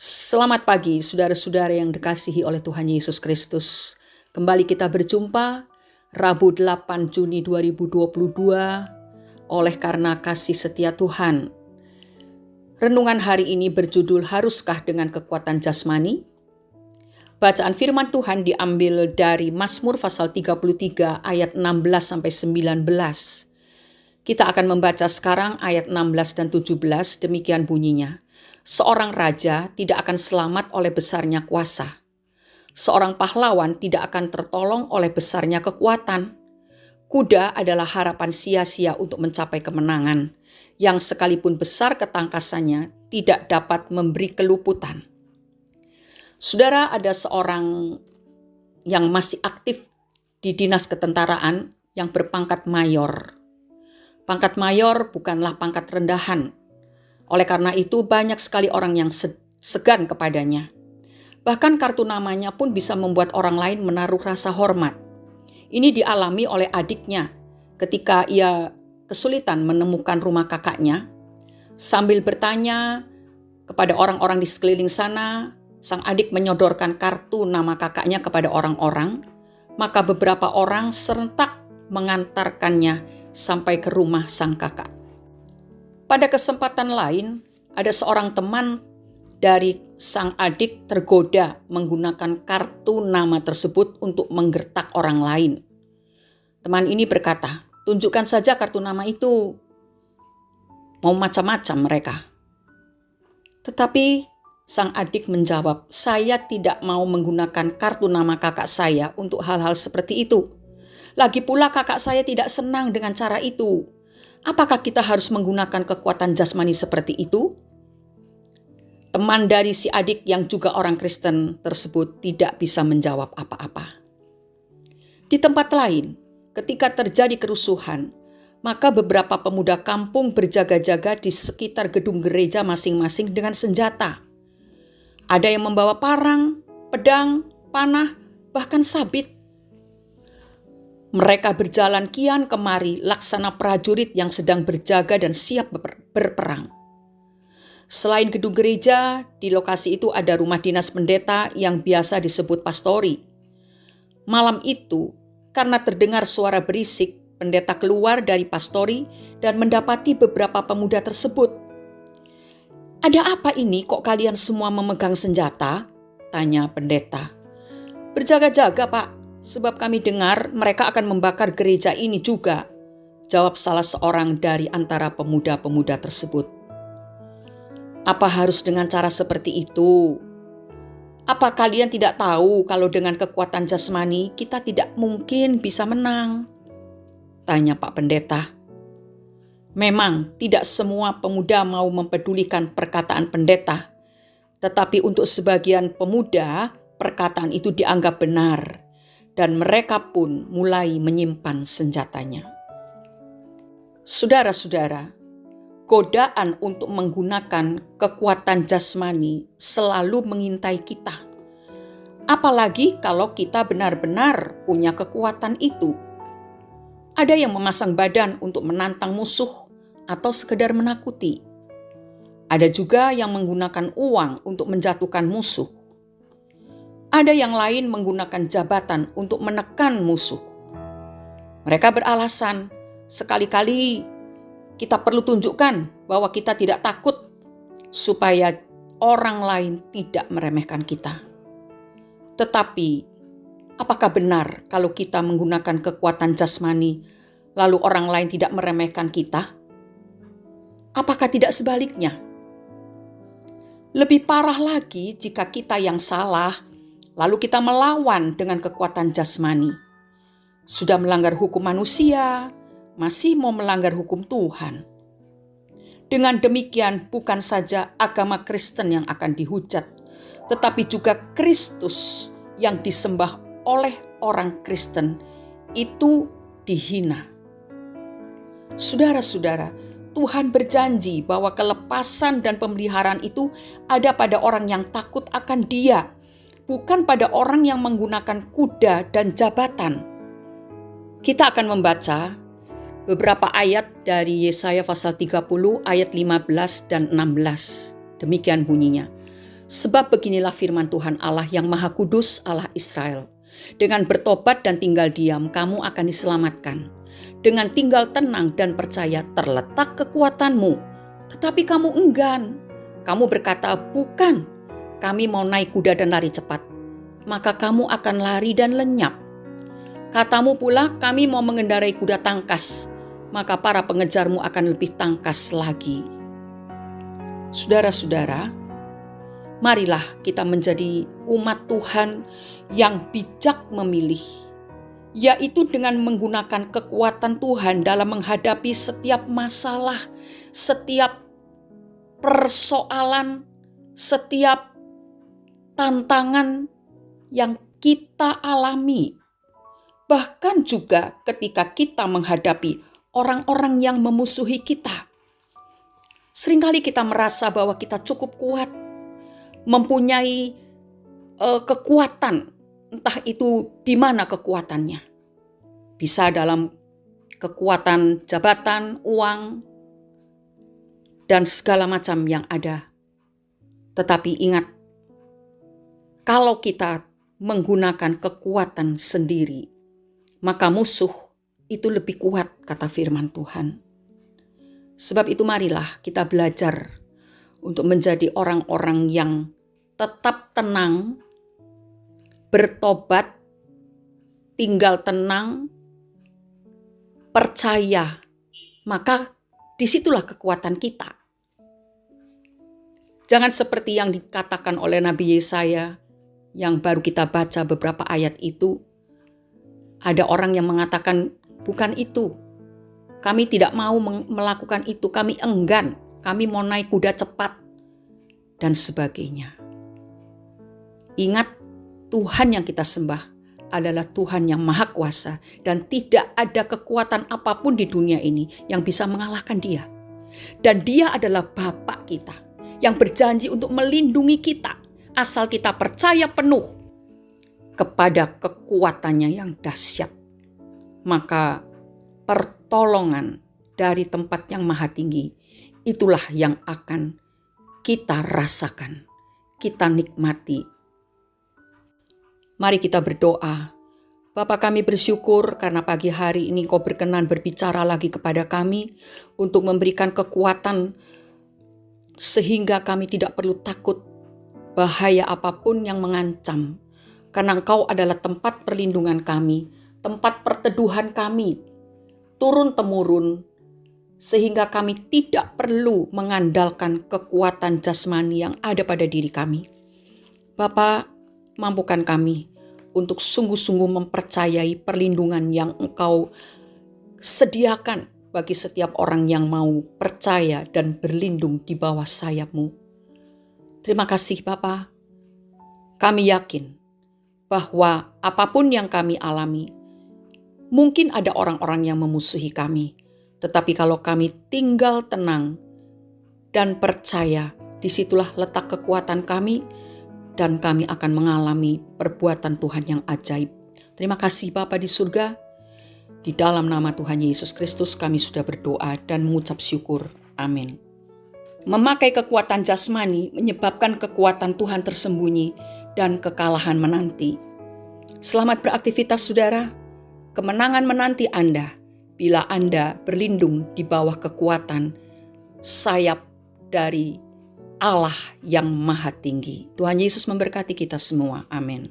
Selamat pagi, saudara-saudara yang dikasihi oleh Tuhan Yesus Kristus. Kembali kita berjumpa Rabu 8 Juni 2022 oleh karena kasih setia Tuhan. Renungan hari ini berjudul Haruskah dengan kekuatan jasmani? Bacaan firman Tuhan diambil dari Mazmur pasal 33 ayat 16-19. Kita akan membaca sekarang ayat 16 dan 17, demikian bunyinya. Seorang raja tidak akan selamat oleh besarnya kuasa. Seorang pahlawan tidak akan tertolong oleh besarnya kekuatan. Kuda adalah harapan sia-sia untuk mencapai kemenangan, yang sekalipun besar ketangkasannya tidak dapat memberi keluputan. Saudara, ada seorang yang masih aktif di dinas ketentaraan yang berpangkat mayor. Pangkat mayor bukanlah pangkat rendahan. Oleh karena itu banyak sekali orang yang segan kepadanya. Bahkan kartu namanya pun bisa membuat orang lain menaruh rasa hormat. Ini dialami oleh adiknya ketika ia kesulitan menemukan rumah kakaknya. Sambil bertanya kepada orang-orang di sekeliling sana, sang adik menyodorkan kartu nama kakaknya kepada orang-orang. Maka beberapa orang serentak mengantarkannya sampai ke rumah sang kakak. Pada kesempatan lain, ada seorang teman dari sang adik tergoda menggunakan kartu nama tersebut untuk menggertak orang lain. Teman ini berkata, "Tunjukkan saja kartu nama itu." Mau macam-macam mereka. Tetapi sang adik menjawab, "Saya tidak mau menggunakan kartu nama kakak saya untuk hal-hal seperti itu. Lagi pula kakak saya tidak senang dengan cara itu. Apakah kita harus menggunakan kekuatan jasmani seperti itu?" Teman dari si adik yang juga orang Kristen tersebut tidak bisa menjawab apa-apa. Di tempat lain, ketika terjadi kerusuhan, maka beberapa pemuda kampung berjaga-jaga di sekitar gedung gereja masing-masing dengan senjata. Ada yang membawa parang, pedang, panah, bahkan sabit. Mereka berjalan kian kemari laksana prajurit yang sedang berjaga dan siap berperang. Selain gedung gereja, di lokasi itu ada rumah dinas pendeta yang biasa disebut pastori. Malam itu, karena terdengar suara berisik, pendeta keluar dari pastori dan mendapati beberapa pemuda tersebut. "Ada apa ini kok kalian semua memegang senjata?" tanya pendeta. "Berjaga-jaga, Pak. Sebab kami dengar mereka akan membakar gereja ini juga," jawab salah seorang dari antara pemuda-pemuda tersebut. "Apa harus dengan cara seperti itu? Apa kalian tidak tahu kalau dengan kekuatan jasmani kita tidak mungkin bisa menang?" tanya Pak Pendeta. Memang tidak semua pemuda mau mempedulikan perkataan pendeta, tetapi untuk sebagian pemuda perkataan itu dianggap benar. Dan mereka pun mulai menyimpan senjatanya. Saudara-saudara, godaan untuk menggunakan kekuatan jasmani selalu mengintai kita. Apalagi kalau kita benar-benar punya kekuatan itu. Ada yang memasang badan untuk menantang musuh atau sekedar menakuti. Ada juga yang menggunakan uang untuk menjatuhkan musuh. Ada yang lain menggunakan jabatan untuk menekan musuh. Mereka beralasan, sekali-kali kita perlu tunjukkan bahwa kita tidak takut supaya orang lain tidak meremehkan kita. Tetapi, apakah benar kalau kita menggunakan kekuatan jasmani lalu orang lain tidak meremehkan kita? Apakah tidak sebaliknya? Lebih parah lagi jika kita yang salah, lalu kita melawan dengan kekuatan jasmani. Sudah melanggar hukum manusia, masih mau melanggar hukum Tuhan. Dengan demikian bukan saja agama Kristen yang akan dihujat, tetapi juga Kristus yang disembah oleh orang Kristen itu dihina. Saudara-saudara, Tuhan berjanji bahwa kelepasan dan pemeliharaan itu ada pada orang yang takut akan Dia, bukan pada orang yang menggunakan kuda dan jabatan. Kita akan membaca beberapa ayat dari Yesaya pasal 30 ayat 15 dan 16. Demikian bunyinya. Sebab beginilah firman Tuhan Allah yang Maha Kudus, Allah Israel. Dengan bertobat dan tinggal diam, kamu akan diselamatkan. Dengan tinggal tenang dan percaya terletak kekuatanmu. Tetapi kamu enggan. Kamu berkata, bukan, kami mau naik kuda dan lari cepat. Maka kamu akan lari dan lenyap. Katamu pula, kami mau mengendarai kuda tangkas. Maka para pengejarmu akan lebih tangkas lagi. Saudara-saudara, marilah kita menjadi umat Tuhan yang bijak memilih, yaitu dengan menggunakan kekuatan Tuhan dalam menghadapi setiap masalah, setiap persoalan, setiap tantangan yang kita alami. Bahkan juga ketika kita menghadapi orang-orang yang memusuhi kita. Seringkali kita merasa bahwa kita cukup kuat, mempunyai kekuatan, entah itu di mana kekuatannya. Bisa dalam kekuatan jabatan, uang, dan segala macam yang ada. Tetapi ingat, kalau kita menggunakan kekuatan sendiri, maka musuh itu lebih kuat, kata firman Tuhan. Sebab itu marilah kita belajar untuk menjadi orang-orang yang tetap tenang, bertobat, tinggal tenang, percaya, maka disitulah kekuatan kita. Jangan seperti yang dikatakan oleh Nabi Yesaya yang baru kita baca beberapa ayat itu. Ada orang yang mengatakan, bukan itu. Kami tidak mau melakukan itu, kami enggan, kami mau naik kuda cepat, dan sebagainya. Ingat, Tuhan yang kita sembah adalah Tuhan yang Maha Kuasa, dan tidak ada kekuatan apapun di dunia ini yang bisa mengalahkan Dia. Dan Dia adalah Bapa kita, yang berjanji untuk melindungi kita, asal kita percaya penuh kepada kekuatannya yang dahsyat. Maka pertolongan dari tempat yang maha tinggi, itulah yang akan kita rasakan, kita nikmati. Mari kita berdoa. Bapa, kami bersyukur karena pagi hari ini Kau berkenan berbicara lagi kepada kami untuk memberikan kekuatan sehingga kami tidak perlu takut bahaya apapun yang mengancam. Karena Engkau adalah tempat perlindungan kami, tempat perteduhan kami, turun-temurun, sehingga kami tidak perlu mengandalkan kekuatan jasmani yang ada pada diri kami. Bapa, mampukan kami untuk sungguh-sungguh mempercayai perlindungan yang Engkau sediakan bagi setiap orang yang mau percaya dan berlindung di bawah sayap-Mu. Terima kasih Bapa. Kami yakin bahwa apapun yang kami alami, mungkin ada orang-orang yang memusuhi kami, tetapi kalau kami tinggal tenang dan percaya, disitulah letak kekuatan kami, dan kami akan mengalami perbuatan Tuhan yang ajaib. Terima kasih Bapa di surga. Di dalam nama Tuhan Yesus Kristus kami sudah berdoa dan mengucap syukur. Amin. Memakai kekuatan jasmani menyebabkan kekuatan Tuhan tersembunyi dan kekalahan menanti. Selamat beraktivitas saudara. Kemenangan menanti Anda bila Anda berlindung di bawah kekuatan sayap dari Allah yang Maha Tinggi. Tuhan Yesus memberkati kita semua. Amin.